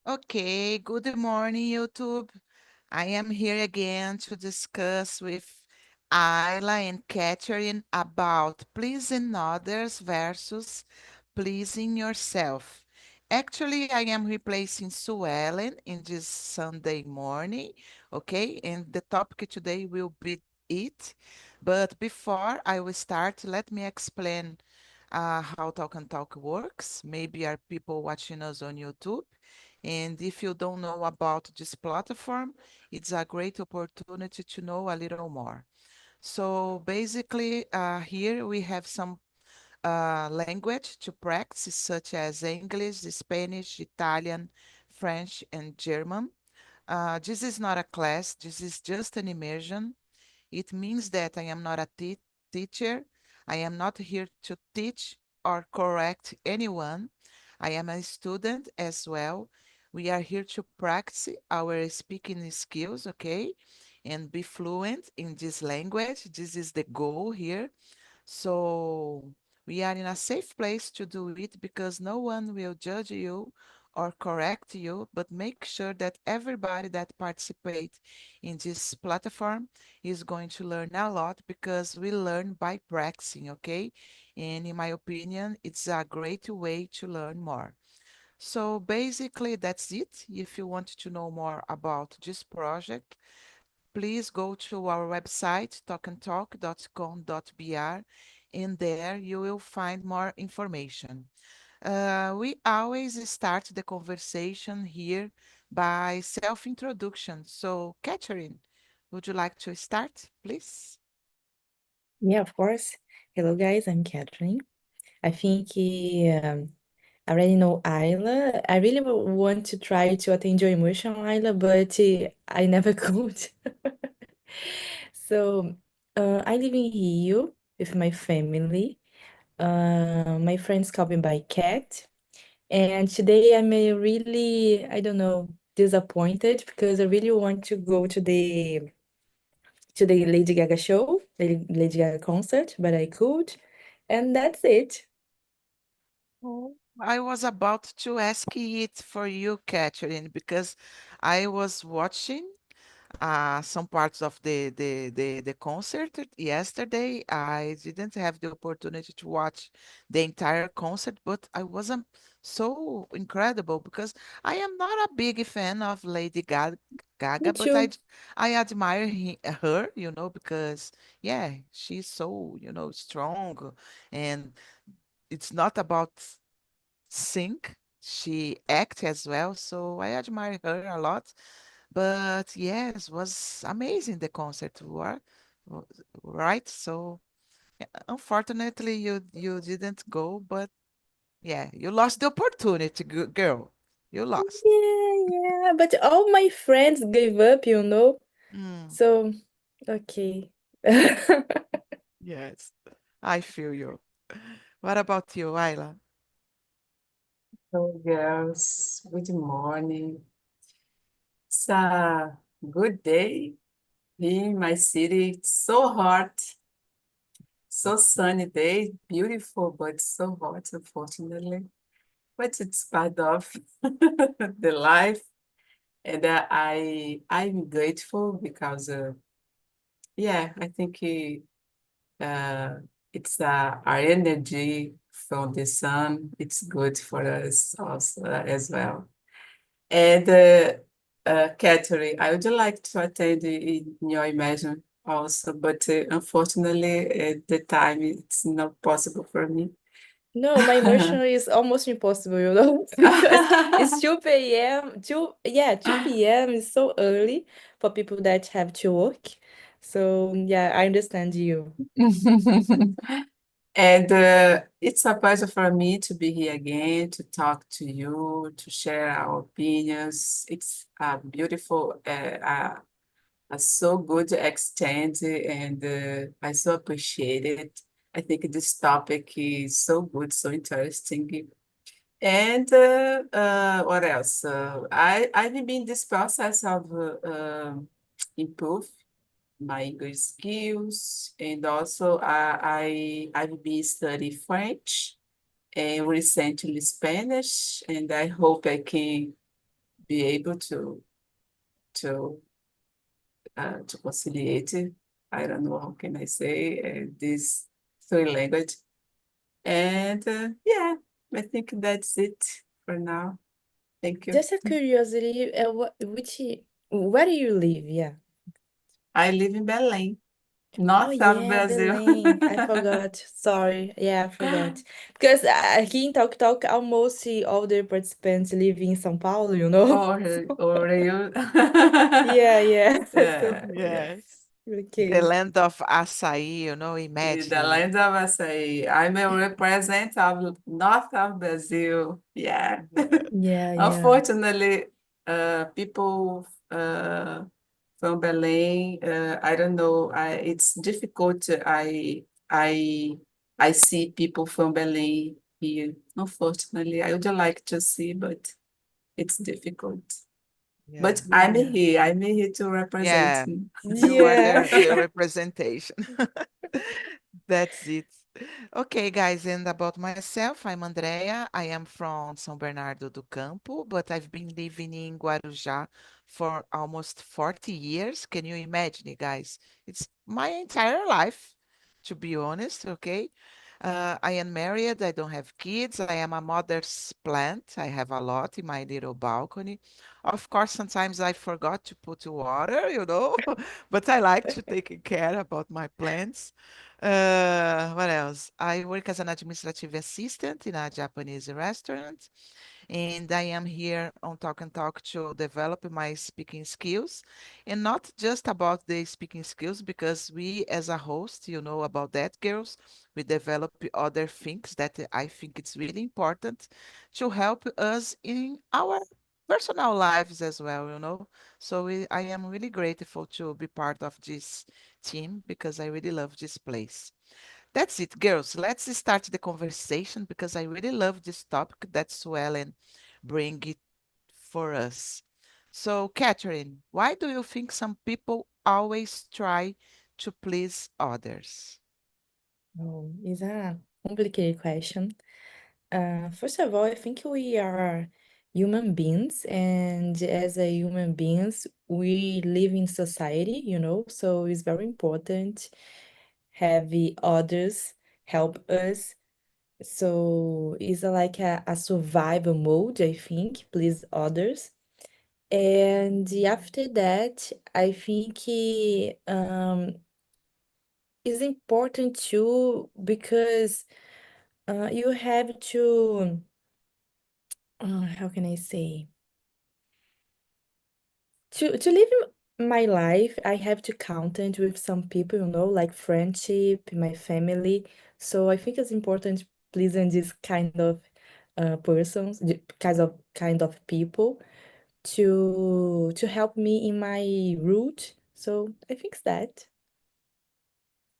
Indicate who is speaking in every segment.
Speaker 1: Okay, good morning, YouTube. I am here again to discuss with Ayla and Catherine about pleasing others versus pleasing yourself. Actually, I am replacing Sue Ellen in this Sunday morning, okay? And the topic today will be it. But before I will start, let me explain how Talk and Talk works. Maybe are people watching us on YouTube. And if you don't know about this platform, it's a great opportunity to know a little more. So basically, here we have some language to practice, such as English, Spanish, Italian, French, and German. This is not a class, this is just an immersion. It means that I am not a teacher. I am not here to teach or correct anyone. I am a student as well. We are here to practice our speaking skills, okay? And be fluent in this language. This is the goal here. So we are in a safe place to do it because no one will judge you or correct you, but make sure that everybody that participates in this platform is going to learn a lot because we learn by practicing, okay? And in my opinion, it's a great way to learn more. So basically, that's it. If you want to know more about this project, please go to our website, talkandtalk.com.br, and there you will find more information. We always start the conversation here by self-introduction. So, Catherine, would you like to start, please?
Speaker 2: Yeah, of course. Hello, guys. I'm Catherine. I think I already know Ayla. I really want to try to attend your emotion, Ayla, but I never could. So, I live in Rio with my family. My friends call me by Cat. And today I'm really, I don't know, disappointed because I really want to go to the Lady Gaga show, Lady Gaga concert, but I could. And that's it.
Speaker 1: Oh, I was about to ask it for you, Catherine, because I was watching some parts of the concert yesterday. I didn't have the opportunity to watch the entire concert, but I wasn't so incredible because I am not a big fan of
Speaker 2: Me
Speaker 1: Gaga, but
Speaker 2: too.
Speaker 1: I admire her, because yeah, she's so, strong, and it's not about sing. She act as well, so I admire her a lot. But yes, was amazing the concert, wa- right? So yeah, unfortunately, you didn't go, but yeah, you lost the opportunity, girl. You lost.
Speaker 2: Yeah, but all my friends gave up, you know.
Speaker 1: Mm,
Speaker 2: So, okay.
Speaker 1: yes, I feel you. What about you, Ayla?
Speaker 3: Hello, girls. Good morning. It's a good day here in my city. It's so hot, so sunny day, beautiful, but so hot, unfortunately. But it's part of the life, and I'm grateful because yeah, I think it's our energy from the sun. It's good for us also as well. And Catherine, I would like to attend in your Imagine also, but unfortunately, at the time, it's not possible for me.
Speaker 2: No, my immersion is almost impossible, you know, because it's 2 p.m. 2 p.m. is so early for people that have to work. So, yeah, I understand you.
Speaker 3: And it's a pleasure for me to be here again, to talk to you, to share our opinions. It's a beautiful, a so good exchange, and I so appreciate it. I think this topic is so good, so interesting. And what else? I've been in this process of improve my English skills, and also I've been studying French and recently Spanish, and I hope I can be able to conciliate, I don't know how can I say, this three language. And yeah, I think that's it for now. Thank you.
Speaker 2: Just a curiosity, where do you live? Yeah.
Speaker 3: I live in Belém,
Speaker 2: Oh
Speaker 3: north of
Speaker 2: yeah,
Speaker 3: Brazil.
Speaker 2: Belém. I forgot. Sorry. Yeah, I forgot. Because aqui em Talk Talk, almost all the participants live in São Paulo, you know?
Speaker 3: Or you.
Speaker 2: Yeah, yeah. So,
Speaker 3: Yeah.
Speaker 1: Yes. The
Speaker 2: okay.
Speaker 1: land of açaí,
Speaker 3: In the
Speaker 1: imagine.
Speaker 3: land of açaí. I'm a representative of north of Brazil. Yeah.
Speaker 2: Yeah, yeah.
Speaker 3: Unfortunately, people from Belém, I don't know. It's difficult. I see people from Belém here. Unfortunately, I would like to see, but it's difficult. But
Speaker 1: Yeah.
Speaker 3: I'm here to represent
Speaker 1: Yeah.
Speaker 3: him.
Speaker 1: You are
Speaker 2: Yeah.
Speaker 1: the representation. That's it. Okay, guys, and about myself, I'm Andrea. I am from São Bernardo do Campo, but I've been living in Guarujá for almost 40 years. Can you imagine, guys? It's my entire life, to be honest, okay? I am married, I don't have kids. I am a mother's plant. I have a lot in my little balcony. Of course, sometimes I forgot to put water, but I like to take care about my plants. What else? I work as an administrative assistant in a Japanese restaurant, and I am here on Talk and Talk to develop my speaking skills, and not just about the speaking skills, because we, as a host, you know about that, girls, we develop other things that I think it's really important to help us in our personal lives as well, So I am really grateful to be part of this team because I really love this place. That's it, girls. Let's start the conversation because I really love this topic that Suellen bring it for us. So, Catherine, why do you think some people always try to please others?
Speaker 2: Oh, it's a complicated question. First of all, I think we are human beings, and as a human beings, we live in society, so it's very important have the others help us. So it's like a survival mode, I think, please others. And after that, I think it's important too because you have to, how can I say? To live my life, I have to content with some people, like friendship, my family. So I think it's important pleasing this kind of persons, kind of people to help me in my route. So I think that.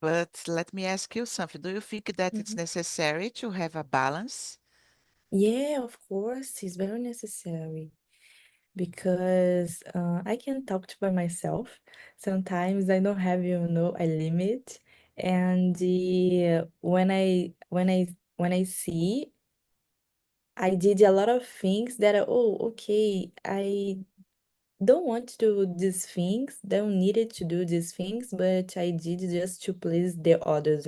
Speaker 1: But let me ask you something. Do you think that it's
Speaker 2: Mhm.
Speaker 1: necessary to have a balance?
Speaker 2: Yeah, of course, it's very necessary because I can talk to by myself. Sometimes I don't have, a limit, and when I see I did a lot of things that oh, okay, I don't want to do these things, don't needed to do these things, but I did just to please the others.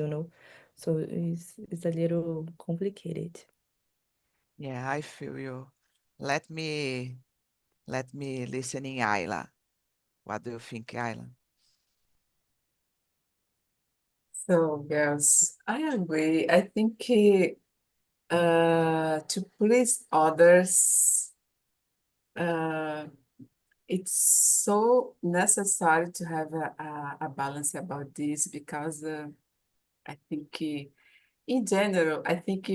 Speaker 2: So it's a little complicated.
Speaker 1: Yeah, I feel you. Let me let me listen in Ayla. What do you think, Ayla?
Speaker 3: So, yes, I agree. I think to please others, uh, it's so necessary to have a balance about this because I think in general, I think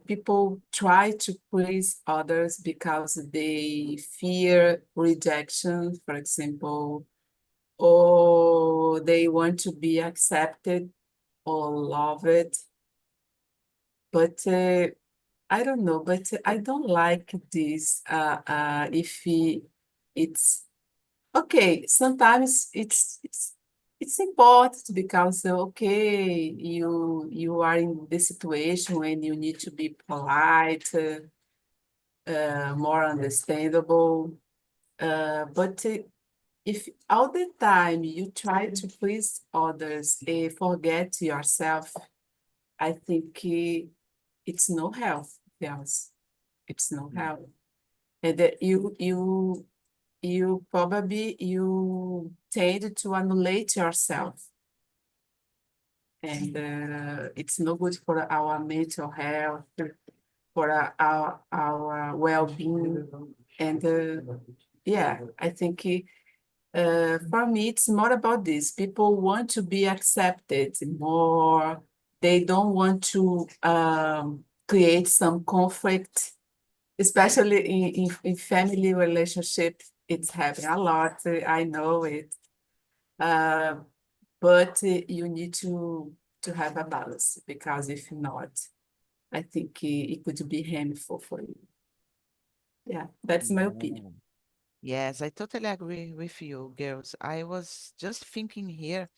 Speaker 3: people try to please others because they fear rejection, for example, or they want to be accepted or loved. But I don't know, but I don't like this. If it's okay, sometimes it's important because okay, you are in the situation when you need to be polite, more understandable. But if all the time you try to please others and forget yourself, I think it's no health, yes. It's no health. And that you probably you tend to annulate yourself. And it's no good for our mental health, for our well-being. And yeah, I think for me, it's more about this. People want to be accepted more. They don't want to create some conflict, especially in family relationship. It's happening a lot. I know it. But you need to have a balance, because if not, I think it could be harmful for you. Yeah, that's my opinion.
Speaker 1: Yes, I totally agree with you, girls. I was just thinking here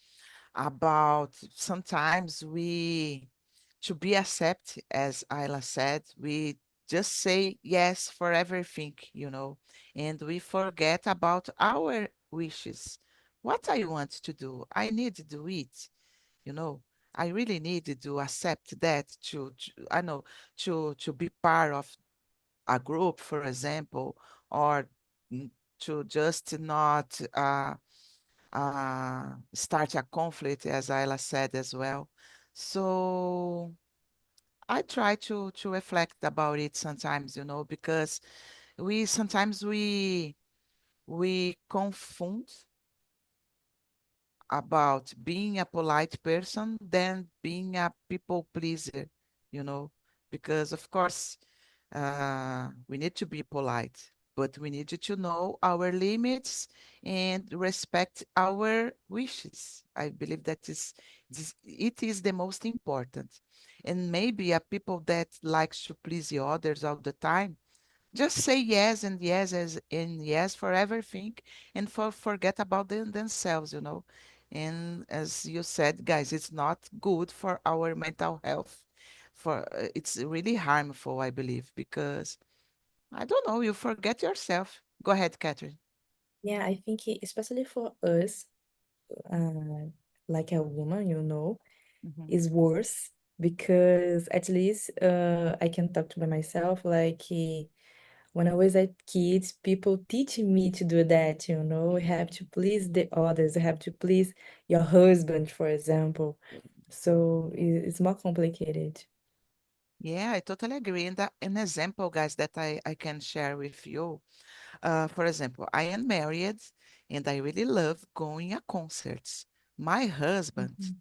Speaker 1: about sometimes to be accepted, as Ayla said, we just say yes for everything, and we forget about our wishes. What I want to do, I need to do it, you know. I really need to accept that I know to be part of a group, for example, or mm, to just not start a conflict, as Ayla said as well. So I try to reflect about it sometimes, because we sometimes we confund about being a polite person than being a people pleaser, you know, because of course we need to be polite, but we need to know our limits and respect our wishes. I believe it is the most important. And maybe a people that likes to please the others all the time just say yes and yes and yes for everything and forget about themselves, And as you said, guys, it's not good for our mental health. It's really harmful, I believe, because I don't know, you forget yourself. Go ahead, Catherine.
Speaker 2: Yeah, I think especially for us, like a woman,
Speaker 1: Mhm.
Speaker 2: is worse because at least I can talk to by myself. Like when I was a kid, people teach me to do that, You have to please the others, you have to please your husband, for example. So it's more complicated.
Speaker 1: Yeah, I totally agree. And an example, guys, that I can share with you. For example, I am married and I really love going to concerts. My husband
Speaker 2: Mhm.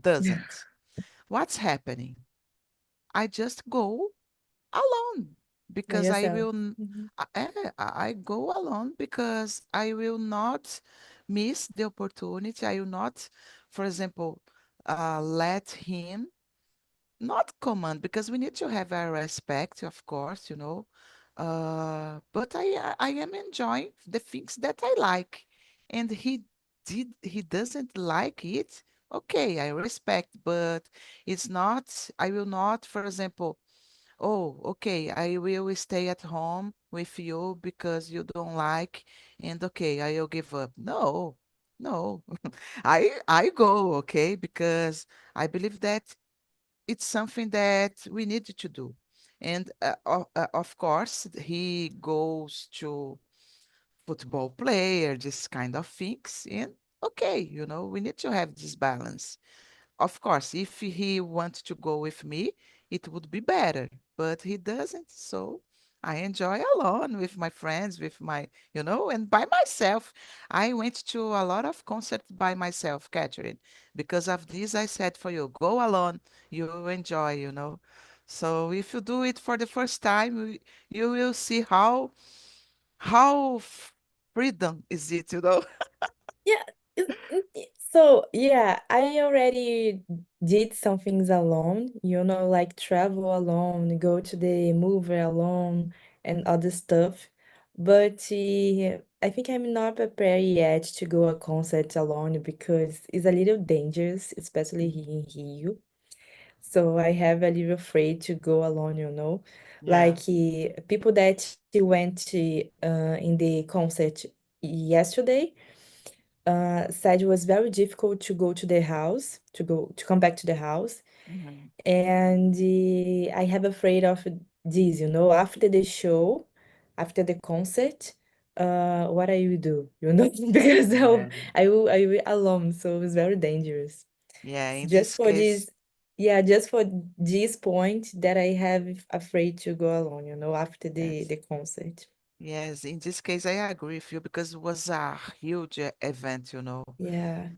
Speaker 1: doesn't. What's happening? I just go alone
Speaker 2: By
Speaker 1: because
Speaker 2: yourself. Mhm.
Speaker 1: I go alone because I will not miss the opportunity. I will not, for example, let him not command, because we need to have a respect, of course, but I am enjoying the things that I like, and he doesn't like it. Okay, I respect, but it's not. I will not, for example. Oh, okay, I will stay at home with you because you don't like, and okay, I will give up. No, no, I go, okay, because I believe that it's something that we need to do. And of course, he goes to football player, this kind of things. And okay, we need to have this balance. Of course, if he wants to go with me, it would be better, but he doesn't. So I enjoy alone with my friends, and by myself. I went to a lot of concerts by myself, Catherine. Because of this, I said for you, go alone, you will enjoy. So if you do it for the first time, you will see how freedom is it.
Speaker 2: Yeah. So yeah, I already did some things alone, like travel alone, go to the movie alone, and other stuff. But I think I'm not prepared yet to go a concert alone because it's a little dangerous, especially here in Rio. So I have a little afraid to go alone.
Speaker 1: Yeah.
Speaker 2: Like people that went in the concert yesterday said it was very difficult to go to the house, to come back to the house.
Speaker 1: Mhm.
Speaker 2: And I have afraid of this, after the show, after the concert, what I will do, because
Speaker 1: Yeah.
Speaker 2: I will be alone, so it's very dangerous.
Speaker 1: Yeah, in
Speaker 2: Just
Speaker 1: this
Speaker 2: for
Speaker 1: case,
Speaker 2: this, yeah, just for this point that I have afraid to go alone, after
Speaker 1: yes.
Speaker 2: the concert.
Speaker 1: Yes, in this case, I agree with you because it was a huge event, you know.
Speaker 2: Yeah,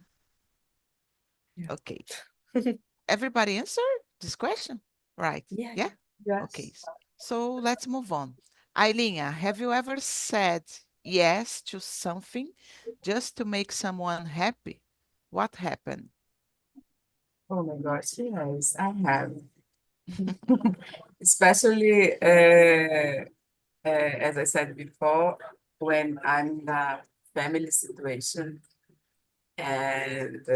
Speaker 2: yeah.
Speaker 1: Okay. Everybody answer this question? Right.
Speaker 2: Yeah,
Speaker 1: Yeah?
Speaker 2: yeah.
Speaker 1: Okay.
Speaker 3: Yes.
Speaker 1: So let's move on. Eileen, have you ever said yes to something just to make someone happy? What happened?
Speaker 3: Oh my gosh, yes, I have. Especially, as I said before, when I'm in a family situation. And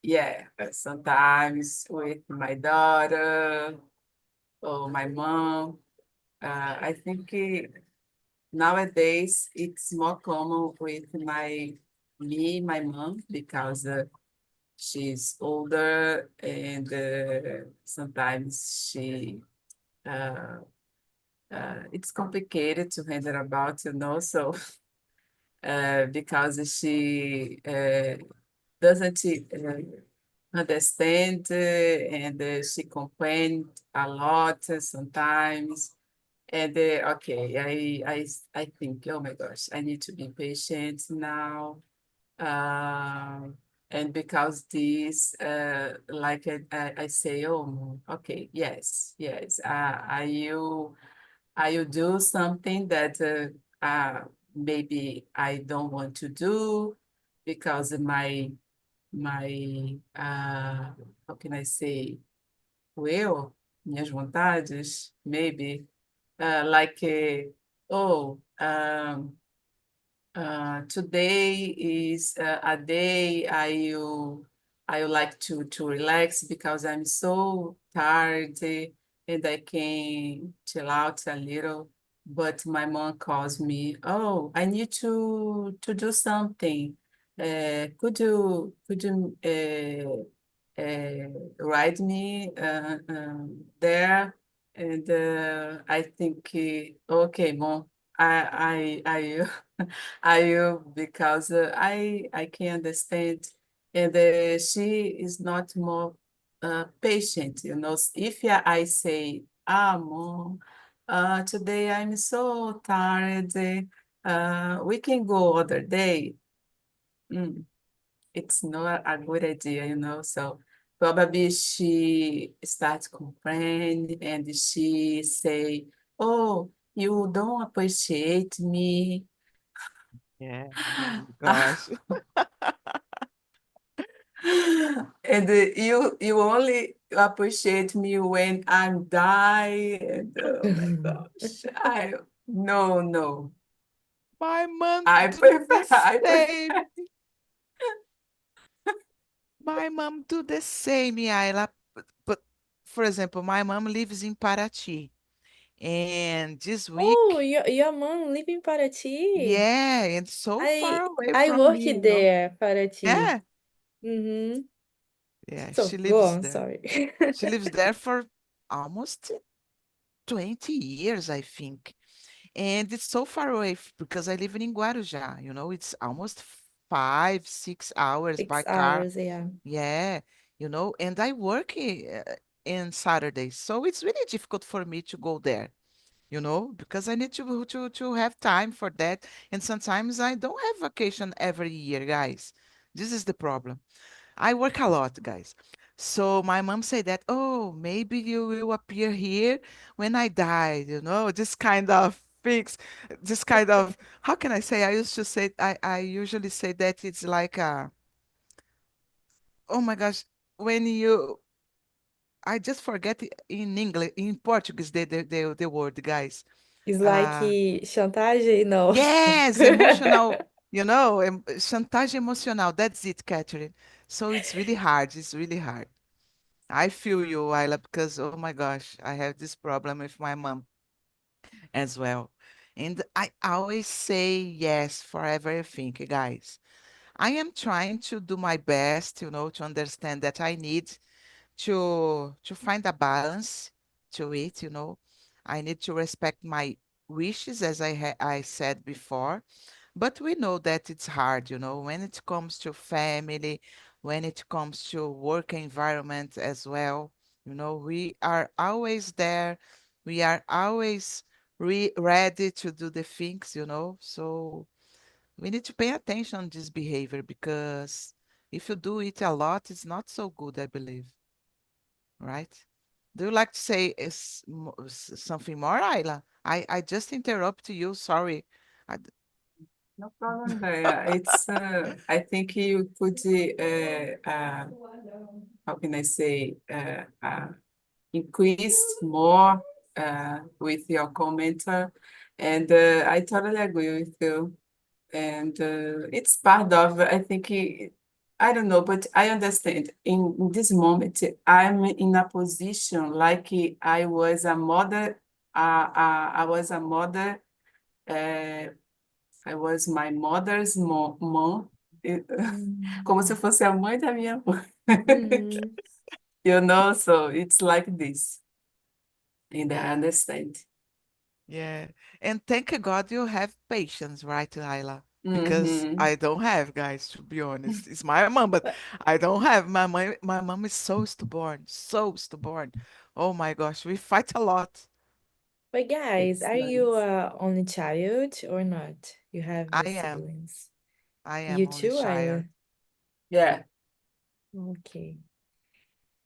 Speaker 3: yeah, sometimes with my daughter or my mom. I think nowadays it's more common with my mom, because she's older, and sometimes uh, it's complicated to handle about, so because she doesn't understand, and she complained a lot sometimes. And okay, I think, oh my gosh, I need to be patient now. Um, and because this, like I say, oh, okay, yes, yes, I will do something that maybe I don't want to do, because how can I say, minhas vontades, maybe, like, oh, today is a day I would like to relax because I'm so tired, and I can chill out a little. But my mom calls me, oh, I need to do something. Ride me there? And I think, okay, mom, I I will, because I can understand, and she is not more patient. If I say, mom, today I'm so tired, we can go other day. Mm, it's not a good idea, So probably she starts complaining, and she say, "Oh, you don't appreciate me."
Speaker 1: Yeah. Gosh.
Speaker 3: And you only appreciate me when I'm dying. And oh my gosh, I no, no.
Speaker 1: My mom
Speaker 3: I
Speaker 1: do
Speaker 3: prefer
Speaker 1: the
Speaker 3: I prefer
Speaker 1: same. My mom do the same, Yaila. But for example, my mom lives in Paraty. And this
Speaker 2: Oh,
Speaker 1: week,
Speaker 2: your mom live in Paraty?
Speaker 1: yeah, and so far
Speaker 2: I
Speaker 1: away
Speaker 2: I
Speaker 1: from
Speaker 2: work
Speaker 1: me,
Speaker 2: there, Paraty.
Speaker 1: Yeah,
Speaker 2: Mm-hmm.
Speaker 1: yeah,
Speaker 2: So
Speaker 1: she
Speaker 2: go
Speaker 1: lives
Speaker 2: on,
Speaker 1: there.
Speaker 2: sorry.
Speaker 1: She lives there for almost 20 years, I think. And it's so far away because I live in Guarujá, it's almost 5, 6 hours by
Speaker 2: Six
Speaker 1: car.
Speaker 2: hours, yeah.
Speaker 1: Yeah, and I work in Saturdays, so it's really difficult for me to go there, because I need to have time for that. And sometimes I don't have vacation every year, guys. This is the problem. I work a lot, guys. So my mom said that, oh, maybe you will appear here when I die, this kind of things, this kind of, how can I say? I usually say that it's like oh my gosh, when I just forget in English, in Portuguese, the word, guys.
Speaker 2: It's like
Speaker 1: Uh,
Speaker 2: chantage? No.
Speaker 1: yes, emotional, chantage emotional. That's it, Catherine. So it's really hard. It's really hard. I feel you, Ayla, because oh my gosh, I have this problem with my mom as well. And I always say yes for everything, guys. I am trying to do my best, to understand that I need to find a balance to it. I need to respect my wishes, as I said before, but we know that it's hard, when it comes to family, when it comes to work environment as well. We are always there. We are always ready to do the things. So we need to pay attention to this behavior because if you do it a lot, it's not so good, I believe, right? Do you like to say something more, Ayla? I just interrupt you. Sorry. I d-
Speaker 3: No problem there. I think you could, how can I say, increase more with your commenter. And I totally agree with you. And it's part of, I think, I don't know, but I understand. In this moment, I'm in a position like I was a mother. I was a mother. Uh, I was my mother's mom. Como se
Speaker 2: Mm.
Speaker 3: fosse a mãe da minha mãe.
Speaker 2: Mm.
Speaker 3: So it's like this. And I understand.
Speaker 1: Yeah. And thank God you have patience, right, Ayla? Because
Speaker 3: Mm-hmm.
Speaker 1: I don't have, guys, to be honest. It's my mom, but I don't have. My mom is so stubborn, so stubborn. Oh my gosh, we fight a lot.
Speaker 2: But guys,
Speaker 3: It's
Speaker 2: are you
Speaker 3: nice.
Speaker 2: only child or not? You have
Speaker 1: I
Speaker 2: the
Speaker 1: am.
Speaker 2: siblings.
Speaker 1: I am
Speaker 2: You
Speaker 1: only
Speaker 2: too,
Speaker 1: child.
Speaker 2: Ayla?
Speaker 3: Yeah.
Speaker 2: Okay.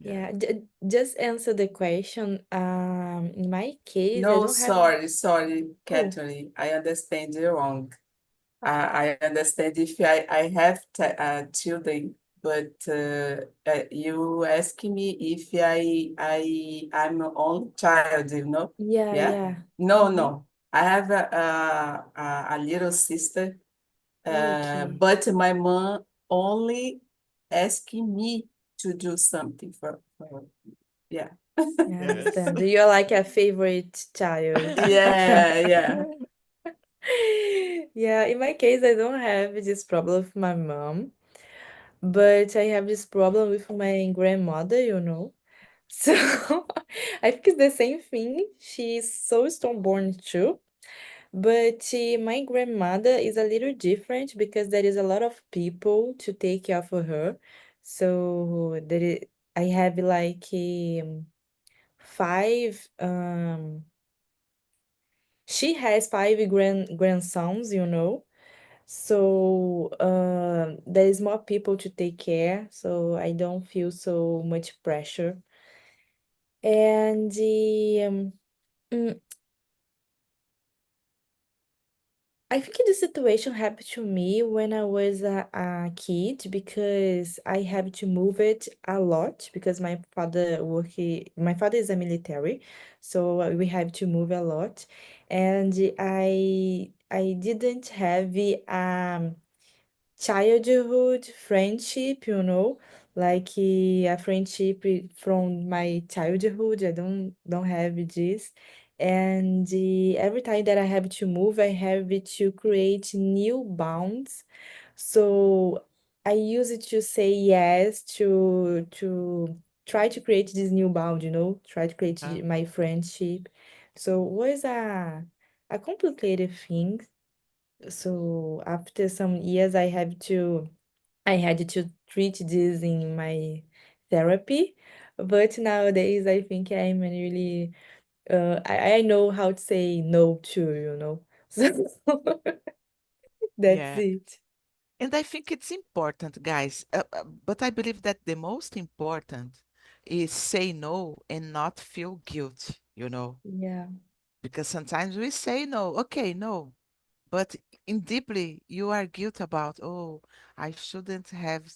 Speaker 1: Yeah.
Speaker 2: Yeah, just answer the question. In my case, I
Speaker 3: No,
Speaker 2: don't have.
Speaker 3: sorry,
Speaker 2: Oh,
Speaker 3: Catherine. I understand you wrong. I understand if I have children, but you ask me if I'm an only child.
Speaker 2: yeah,
Speaker 3: Yeah?
Speaker 2: yeah.
Speaker 3: No,
Speaker 2: Mm-hmm.
Speaker 3: no. I have a little sister,
Speaker 2: Okay.
Speaker 3: but my mom only asking me to do something for yeah.
Speaker 2: I
Speaker 1: Yes.
Speaker 2: understand. You're like a favorite child.
Speaker 3: Yeah, yeah.
Speaker 2: Yeah, in my case, I don't have this problem with my mom, but I have this problem with my grandmother. So I think it's the same thing. She's so stillborn too. But my grandmother is a little different because there is a lot of people to take care of her. So I have like five. She has five grandsons. So there is more people to take care. So I don't feel so much pressure. And mm, I think the situation happened to me when I was a kid because I have to move it a lot because my father is a military, so we have to move a lot, and I didn't have childhood friendship, like a friendship from my childhood. I don't have this. And every time that I have to move, I have to create new bonds. So I use it to say yes to try to create this new bond, try to create
Speaker 1: Uh,
Speaker 2: my friendship. So it was a complicated thing. So after some years, I had to treat this in my therapy. But nowadays, I think I'm really, I know how to say no to. So that's
Speaker 1: yeah.
Speaker 2: it.
Speaker 1: And I think it's important, guys. But I believe that the most important is say no and not feel guilt,
Speaker 2: Yeah.
Speaker 1: because sometimes we say no, okay, no, but in deeply you are guilt about, oh, I shouldn't have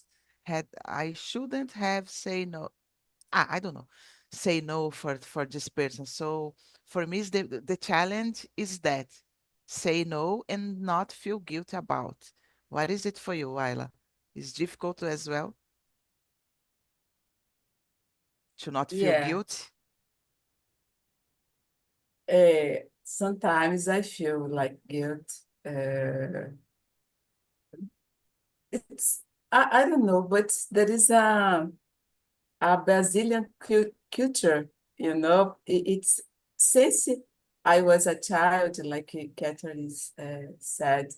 Speaker 1: say no. I don't know, say no for this person. So for me, the challenge is that say no and not feel guilt about. What is it for you, Ayla? It's difficult as well. to not feel
Speaker 3: Yeah.
Speaker 1: guilty?
Speaker 3: Sometimes I feel like guilt. Uh, it's I don't know, but there is a Brazilian culture, you know. It's since I was a child, like Catherine said,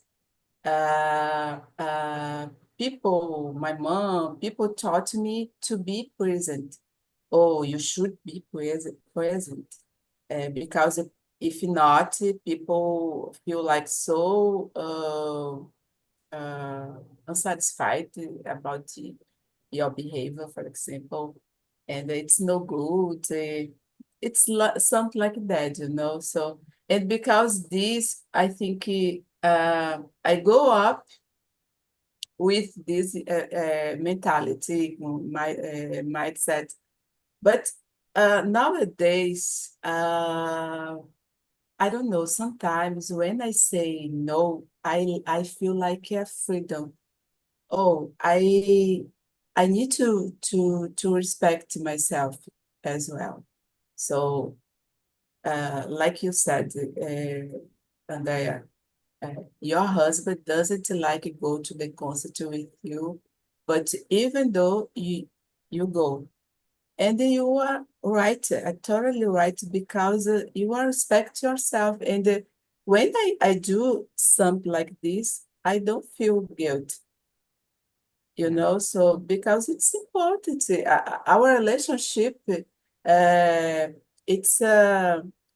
Speaker 3: uh, uh, my mom, people taught me to be present. Oh, you should be present, because if not, people feel like so unsatisfied about your behavior, for example, and it's no good. It's something like that, you know. So, and because this, I think I go up with this mentality, my mindset. But nowadays, I don't know. Sometimes when I say no, I feel like a freedom. Oh, I need to respect myself as well. So, like you said, Andrea, your husband doesn't like go to the concert with you, but even though you go, and you are right, totally right, because you are respect yourself. And when I do something like this, I don't feel guilt, you
Speaker 1: Yeah,
Speaker 3: know. So because it's important, our relationship, it's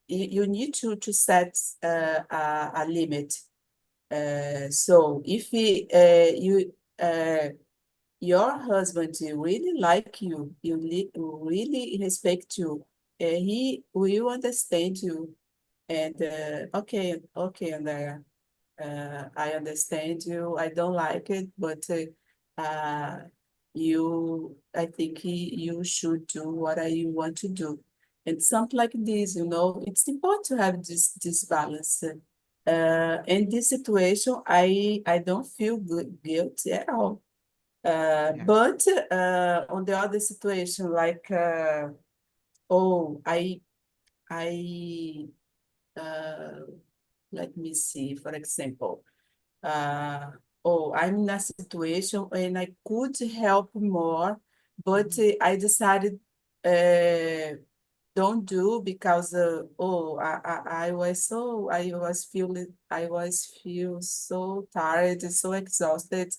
Speaker 3: you need to set a limit. So if you your husband really like you, really respect you, he will understand you. And okay, okay, Andrea, I understand you. I don't like it, but I think you should do what you want to do. And something like this, you know, it's important to have this balance. In this situation, I don't feel guilty at all.
Speaker 1: yeah,
Speaker 3: But on the other situation, like oh, I uh, let me see, for example, uh, oh, I'm in a situation and I could help more, but
Speaker 1: mhm,
Speaker 3: I decided uh, don't do because oh, I was feel so tired, so exhausted,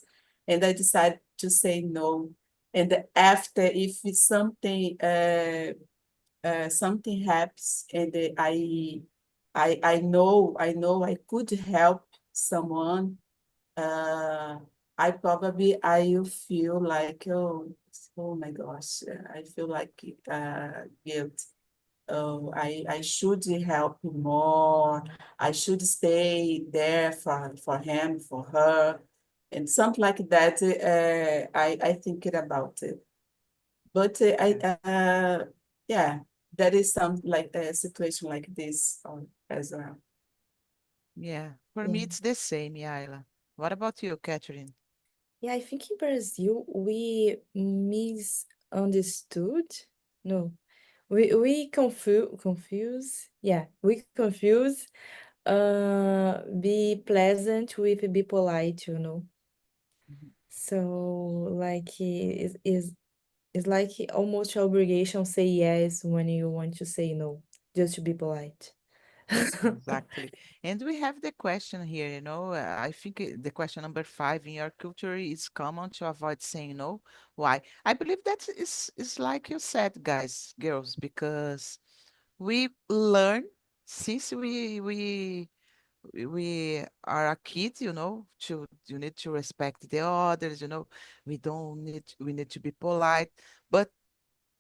Speaker 3: and I decided to say no. And after, if it's something happens, and I know I could help someone, uh, I will feel like, oh my gosh, I feel like guilt. Oh, I should help more. I should stay there for him, for her, and something like that. I think it about it. But
Speaker 1: yeah,
Speaker 3: yeah, that is some like a situation like this as well.
Speaker 1: yeah. For
Speaker 2: Yeah.
Speaker 1: me, it's the same, Yaila. What about you, Catherine?
Speaker 2: Yeah, I think in Brazil we misunderstood. No, we we confuse be pleasant with be polite, you know.
Speaker 1: Mhm.
Speaker 2: So like it's like almost your obligation say yes when you want to say no, just to be polite.
Speaker 1: Exactly. And we have the question here, I think the question number 5 in your culture is common to avoid saying no. Why? I believe that is like you said, guys, girls, because we learn since we are a kid, to you need to respect the others, we need to be polite, but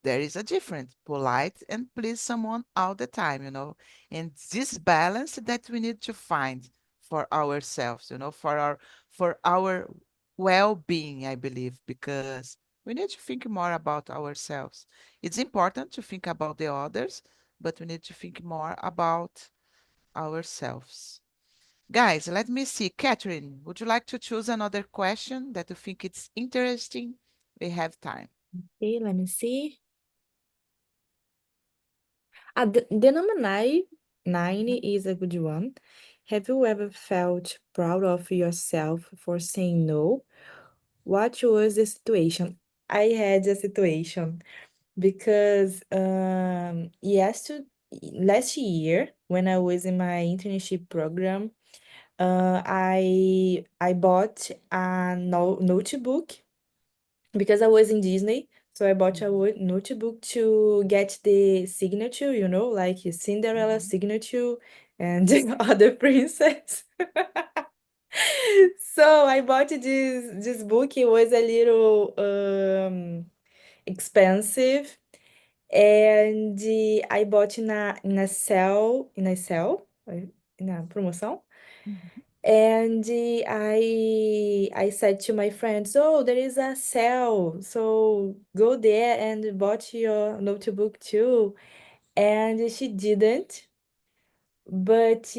Speaker 1: there is a difference, polite and please someone all the time, and this balance that we need to find for ourselves, for our well-being, I believe, because we need to think more about ourselves. It's important to think about the others, but we need to think more about ourselves. Guys, let me see. Catherine, would you like to choose another question that you think it's interesting? We have time.
Speaker 2: Okay, let me see. The number nine is a good one. Have you ever felt proud of yourself for saying no? What was the situation? I had a situation because last year when I was in my internship program, I bought a no notebook because I was in Disney. So I bought a notebook to get the signature, like Cinderella
Speaker 3: Mhm.
Speaker 2: signature and other princess. So I bought this book. It was a little expensive, and I bought na sale, na promoção.
Speaker 1: Mhm.
Speaker 2: And I said to my friends, "Oh, there is a sale, so go there and bought your notebook too." And she didn't. But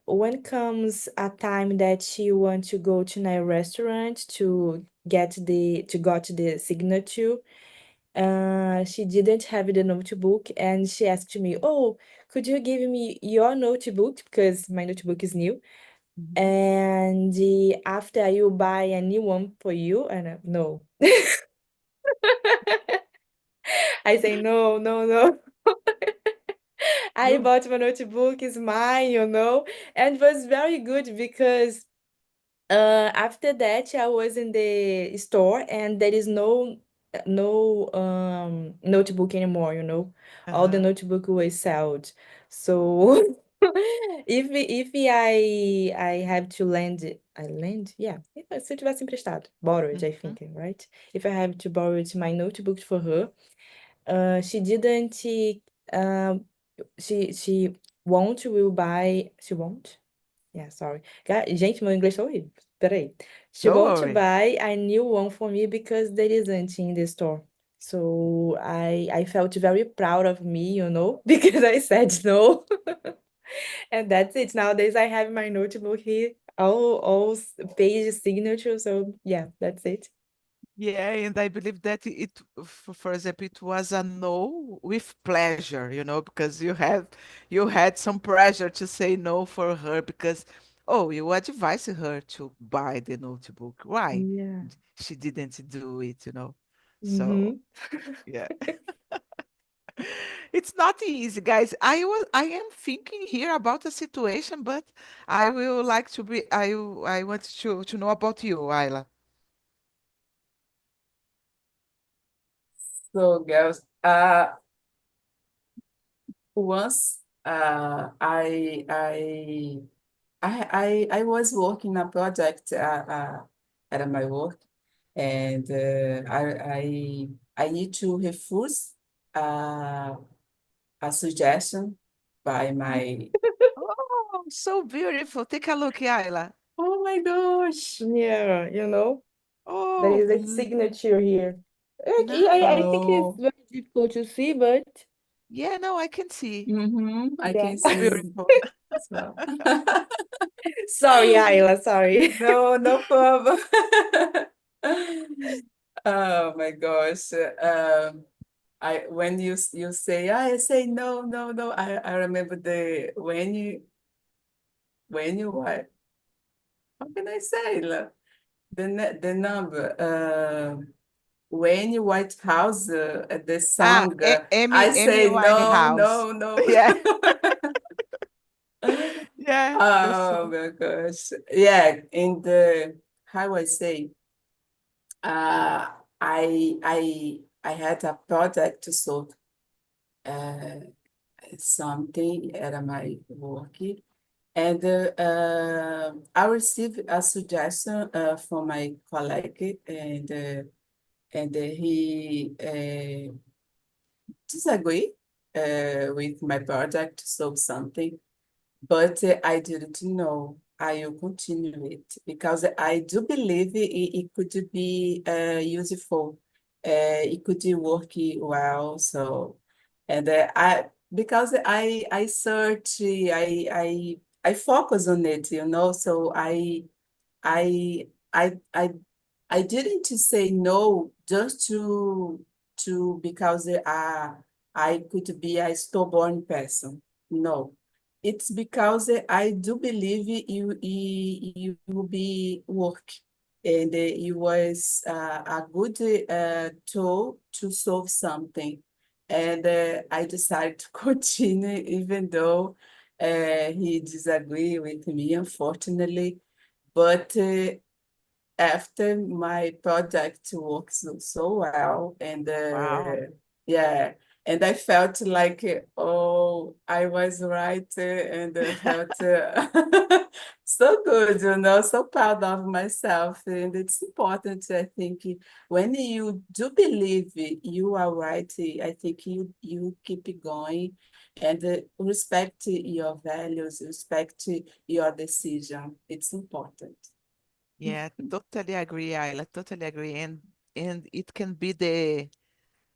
Speaker 2: when comes a time that she want to go to my restaurant to got the signature, she didn't have the notebook, and she asked me, "Oh, could you give me your notebook because my notebook is new?"
Speaker 1: Mhm.
Speaker 2: And after I will buy a new one for you, and no, I say no, no, no. I
Speaker 3: You
Speaker 2: bought my notebook, it's mine. And it was very good because after that I was in the store and there is no notebook anymore. All the
Speaker 1: Uh-huh.
Speaker 2: notebook was sold. So if I have to lend, yeah. Se eu tivesse emprestado, borrowed, I
Speaker 1: Mhm.
Speaker 2: think, right? If I have to borrow it, my notebook for her, she didn't. Um, she won't. Will buy. She won't. Yeah, sorry. Gente, meu inglês tá horrível. Peraí. She
Speaker 1: Don't
Speaker 2: won't
Speaker 1: worry.
Speaker 2: buy a new one for me because there isn't in the store. So I felt very proud of me, because I said no. And that's it. Nowadays I have my notebook here, all page signature. So yeah, that's it.
Speaker 1: Yeah, and I believe that for example, it was a no with pleasure, because you had some pressure to say no for her because, oh, you advised her to buy the notebook. Why
Speaker 2: Yeah.
Speaker 1: she didn't do it? So
Speaker 2: Mm-hmm.
Speaker 1: yeah, it's not easy, guys. I am thinking here about a situation, but I will like to be I want to know about you, Ayla.
Speaker 3: so girls, once I was working a project at my work, and I need to refuse uh, a suggestion by my.
Speaker 1: Oh, so beautiful. Take a look, Ayla.
Speaker 3: Oh my gosh!
Speaker 2: Yeah. There
Speaker 1: Oh,
Speaker 2: is a signature here. I think it's
Speaker 1: no.
Speaker 2: very difficult to see, but
Speaker 1: Yeah, no, I can see.
Speaker 3: I
Speaker 2: yeah.
Speaker 3: can
Speaker 1: So
Speaker 3: see
Speaker 1: beautiful.
Speaker 3: as well.
Speaker 2: Sorry, Ayla, sorry.
Speaker 3: No, no problem. Oh my gosh. I when you say I say no, no, no. I remember the when you what? How can I say the number? When you White House the
Speaker 1: Ah,
Speaker 3: song.
Speaker 1: Amy
Speaker 3: I say no,
Speaker 1: Winehouse.
Speaker 3: no, no.
Speaker 1: Yeah, yeah, the
Speaker 3: Oh
Speaker 1: song.
Speaker 3: my gosh. Yeah, in the how I say. Uh, I had a project to solve uh, something at my work, and I received a suggestion from my colleague, and he disagreed with my project to solve something. But I didn't know. I will continue it because I do believe it could be useful. It could work well. So, and because I search, I focus on it. So I I I I didn't say no just to because I could be a stubborn person. No, it's because I do believe you will be work, and it was a good tool to solve something. And I decided to continue, even though he disagreed with me, unfortunately. But after my project worked so well, and
Speaker 1: Wow.
Speaker 3: yeah, and I felt like, oh, I was right, and I felt so good, so proud of myself. And it's important, I think, when you do believe you are right, I think you keep it going, and respect your values, respect your decision. It's important.
Speaker 1: Yeah, totally agree, Ayla. Totally agree. And it can be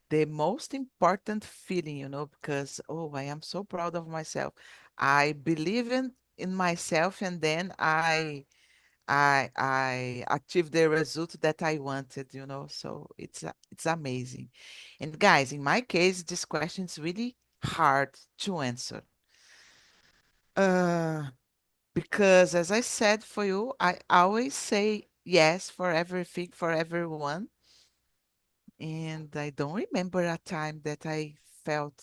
Speaker 1: the most important feeling, because oh, I am so proud of myself. I believe in myself, and then I achieved the result that I wanted, So it's amazing. And guys, in my case, this question is really hard to answer. Uh, because as I said for you, I always say yes for everything, for everyone. And I don't remember a time that I felt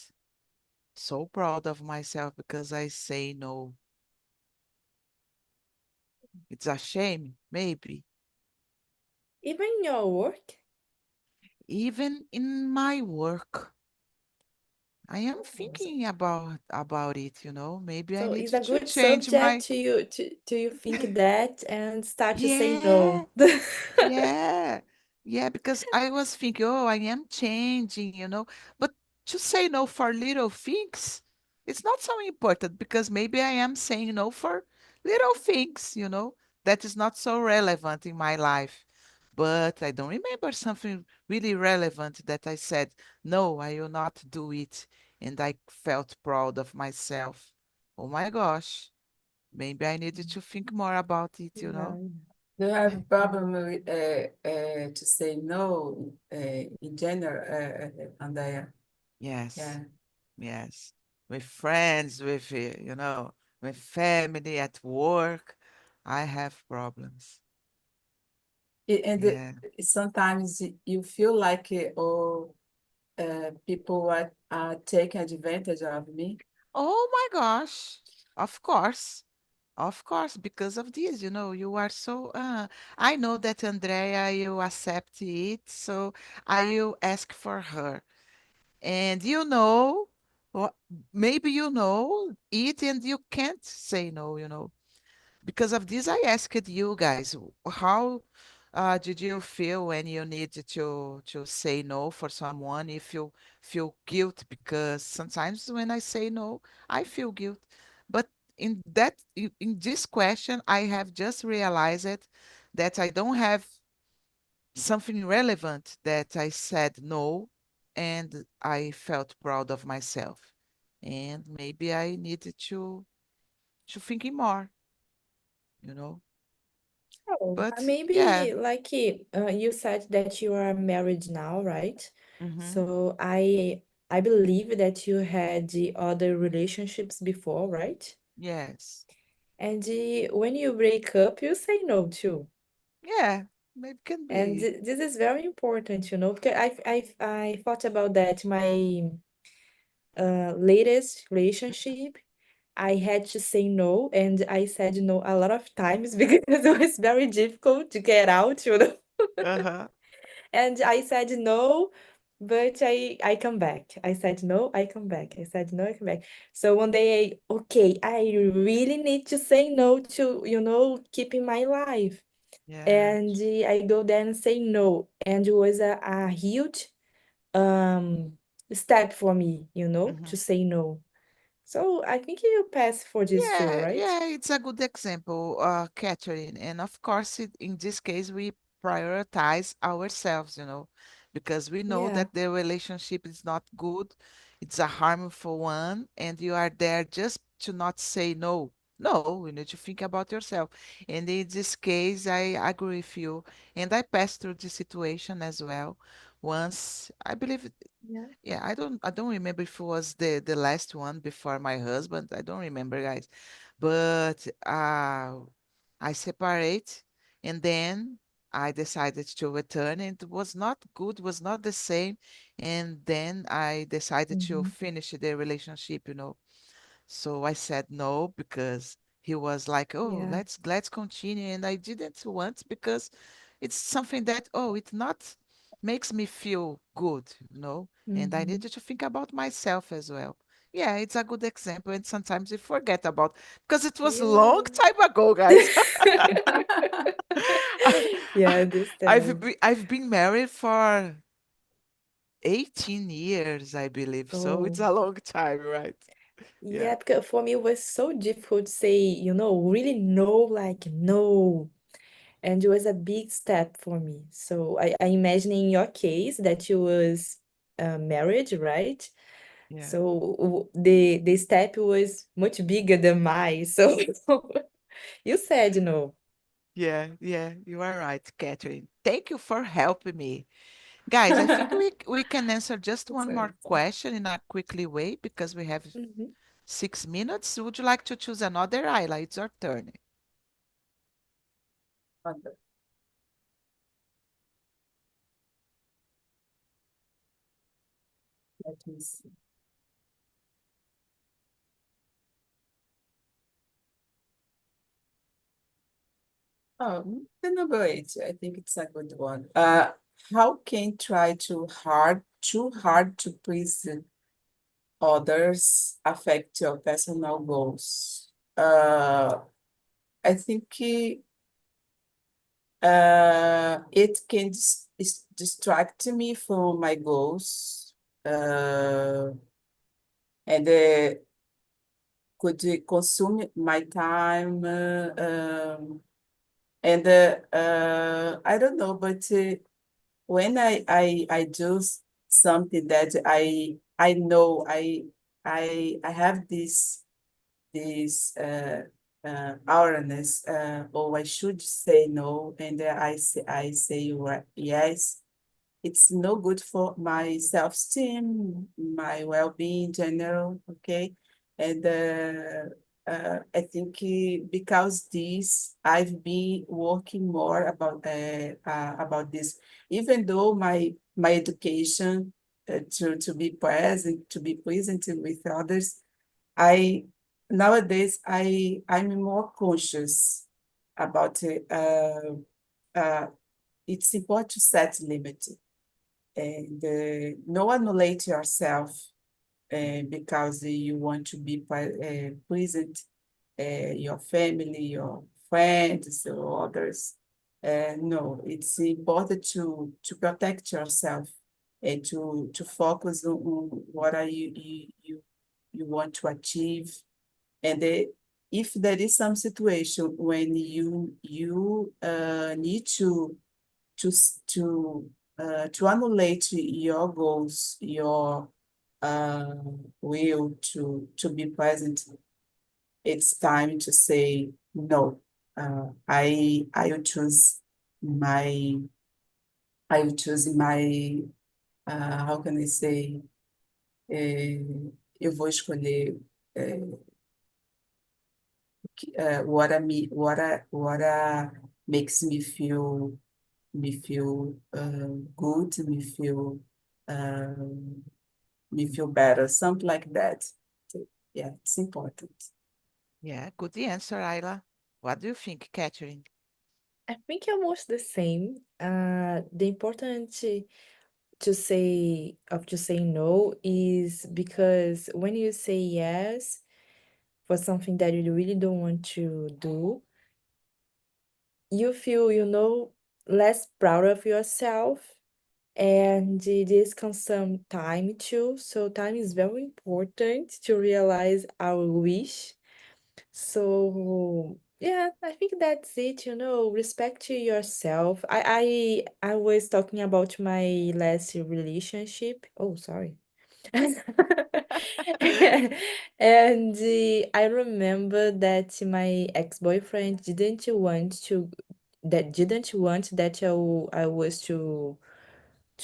Speaker 1: so proud of myself because I say no. It's a shame, maybe.
Speaker 2: Even your work.
Speaker 1: Even in my work, I am
Speaker 3: Oh,
Speaker 1: thinking about it, Maybe I
Speaker 2: So
Speaker 1: need
Speaker 2: it's a
Speaker 1: to
Speaker 2: good
Speaker 1: change
Speaker 2: subject
Speaker 1: my
Speaker 2: to you think that and start to say
Speaker 1: yeah.
Speaker 2: no.
Speaker 1: Yeah, yeah, because I was thinking, oh, I am changing, but to say no for little things, it's not so important because maybe I am saying no for little things, that is not so relevant in my life. But I don't remember something really relevant that I said, no, I will not do it. And I felt proud of myself. Oh my gosh, maybe I needed to think more about it.
Speaker 2: Yeah.
Speaker 3: do you have a
Speaker 2: Yeah.
Speaker 3: problem with to say no in general, Andrea?
Speaker 1: Yes.
Speaker 3: Yeah.
Speaker 1: Yes, with friends, with family, at work, I have problems.
Speaker 3: And
Speaker 1: Yeah.
Speaker 3: sometimes you feel like, oh, people are taking advantage of me.
Speaker 1: Oh my gosh. Of course. Of course, because of this, you are so, I know that Andrea, you accept it, so I will ask for her. And wha- maybe you know it and you can't say no. Because of this, I asked you guys, how did you feel when you needed to say no for someone if you feel guilt? Because sometimes when I say no, I feel guilt. But in this question, I have just realized that I don't have something relevant that I said no, and I felt proud of myself. And maybe I needed to thinking more, you know.
Speaker 2: Oh,
Speaker 1: But yeah.
Speaker 2: maybe like you said that you are married now, right?
Speaker 1: Mm-hmm.
Speaker 2: So I believe that you had the other relationships before, right?
Speaker 1: Yes.
Speaker 2: And when you break up, you say no too.
Speaker 1: Yeah. Maybe can
Speaker 2: And
Speaker 1: be.
Speaker 2: this is very important, because I thought about that. My latest relationship, I had to say no, and I said no a lot of times because it was very difficult to get out.
Speaker 1: Uh-huh.
Speaker 2: And I said no, but I come back. I said no, I come back. I said no, I come back. So one day, okay, I really need to say no to, keeping my life.
Speaker 1: Yeah.
Speaker 2: And I go there and say no. And it was a huge um step for me,
Speaker 1: Mm-hmm.
Speaker 2: to say no. So I think you pass for this too,
Speaker 1: Yeah,
Speaker 2: right?
Speaker 1: yeah, it's a good example, Catherine. And of course, in this case, we prioritize ourselves, because we know
Speaker 2: Yeah.
Speaker 1: that the relationship is not good, it's a harmful one, and you are there just to not say no. No, you need to think about yourself. And in this case, I agree with you. And I passed through this situation as well, once. I believe,
Speaker 2: Yeah.
Speaker 1: yeah, I don't remember if it was the last one before my husband. I don't remember, guys. But I separate, and then I decided to return. And it was not good, was not the same. And then I decided to
Speaker 2: Mm-hmm.
Speaker 1: finish the relationship. So I said no because he was like, "Oh,
Speaker 2: Yeah.
Speaker 1: let's continue," and I didn't want because it's something that, oh, it not makes me feel good, and I
Speaker 2: Mm-hmm.
Speaker 1: needed to think about myself as well. Yeah, it's a good example, and sometimes we forget about because it was long
Speaker 2: Yeah.
Speaker 1: time ago, guys.
Speaker 2: Yeah, I
Speaker 1: I've
Speaker 2: understand.
Speaker 1: been, I've been married for 18 years, I believe, so it's
Speaker 2: Oh,
Speaker 1: a long time, right? Yeah,
Speaker 2: yeah, because for me it was so difficult to say, really no, like no. And it was a big step for me. So I imagine in your case that you was married, right?
Speaker 1: yeah.
Speaker 2: So the step was much bigger than mine. So you said no.
Speaker 1: Yeah, yeah, you are right, Catherine. Thank you for helping me. Guys, I think we can answer just
Speaker 3: It's
Speaker 1: one
Speaker 3: very
Speaker 1: more question in a quickly way because we have
Speaker 2: Mhm.
Speaker 1: 6 minutes. Would you like to choose another? Ayla, it's your turn.
Speaker 3: wonderful. Let me see. The number 8, I think it's a good one. How can try too hard to please others affect your personal goals? I think it can distract me from my goals, and could consume my time, and I don't know, but when I do something that I know I have this awareness, or I should say no, and I say yes. It's no good for my self-esteem, my well-being in general, okay? And I think because this, I've been working more about this, even though my education to be present with others, I nowadays I'm more conscious about it. It's important to set limit and no annulate yourself because you want to be present, your family, your friends, or others. No, it's important to protect yourself and to focus on what are you want to achieve. And if there is some situation when you need to s- to to annulate your goals, your uh, will to be present, it's time to say no. I will choose my how can I say, eu vou escolher what makes me feel good, um, me feel better, something like that. So, yeah, it's important.
Speaker 1: Yeah, good answer, Ayla. What do you think, Catherine?
Speaker 2: I think almost the same. The important to say no is because when you say yes for something that you really don't want to do, you feel, less proud of yourself, and this consume time too. So time is very important to realize our wish. So yeah, I think that's it, respect to yourself. I was talking about my last relationship. Oh, sorry. And I remember that my ex-boyfriend didn't want that I was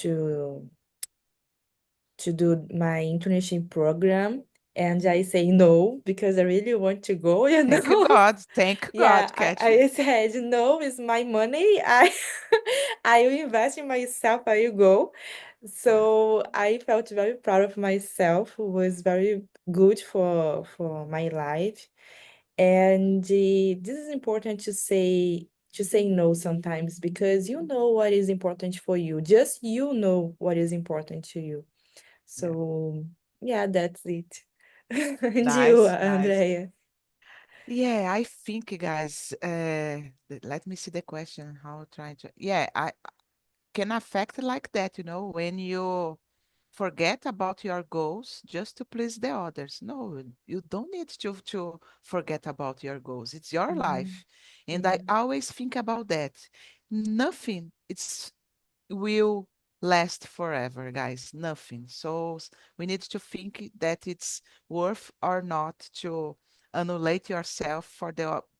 Speaker 2: to to do my internship program, and I say no because I really want to go, you
Speaker 1: Thank
Speaker 2: know.
Speaker 1: God. Thank
Speaker 2: Yeah,
Speaker 1: God,
Speaker 2: I
Speaker 1: Katie.
Speaker 2: said no, it's my money. I will invest in myself, I will go.
Speaker 1: Yeah,
Speaker 2: So I felt very proud of myself. It was very good for my life. And this is important to say no sometimes because you know what is important for you. Just you know what is important to you.
Speaker 1: yeah.
Speaker 2: So yeah, that's it. And you,
Speaker 1: Nice, nice.
Speaker 2: Andrea?
Speaker 1: Yeah, I think, guys, let me see the question. How trying to, yeah, I can affect like that, when you forget about your goals just to please the others. No, you don't need to forget about your goals. It's your
Speaker 2: Mhm.
Speaker 1: life. And I
Speaker 2: Yeah.
Speaker 1: always think about that. Nothing will last forever, guys. Nothing. So we need to think that it's worth or not to annulate yourself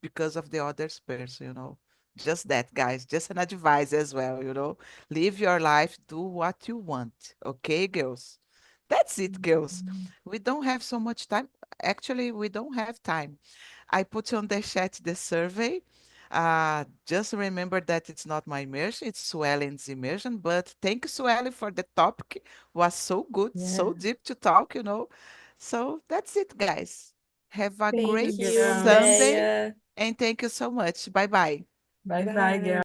Speaker 1: because of the other person, Just that, guys. Just an advice as well. Live your life, do what you want. Okay, girls? That's it, girls.
Speaker 2: Mhm.
Speaker 1: We don't have so much time. Actually, we don't have time. I put on the chat the survey. Just remember that it's not my immersion, it's Suellen's immersion. But thank you, Suellen, for the topic. Was so good, so
Speaker 2: Yeah.
Speaker 1: deep to talk. So that's it, guys. Have a
Speaker 3: Thank
Speaker 2: Thank
Speaker 3: you,
Speaker 1: great
Speaker 2: you,
Speaker 3: girls.
Speaker 1: Sunday
Speaker 2: Andrea.
Speaker 1: and thank you so much. Bye bye.
Speaker 3: Bye bye, girls.
Speaker 2: Bye.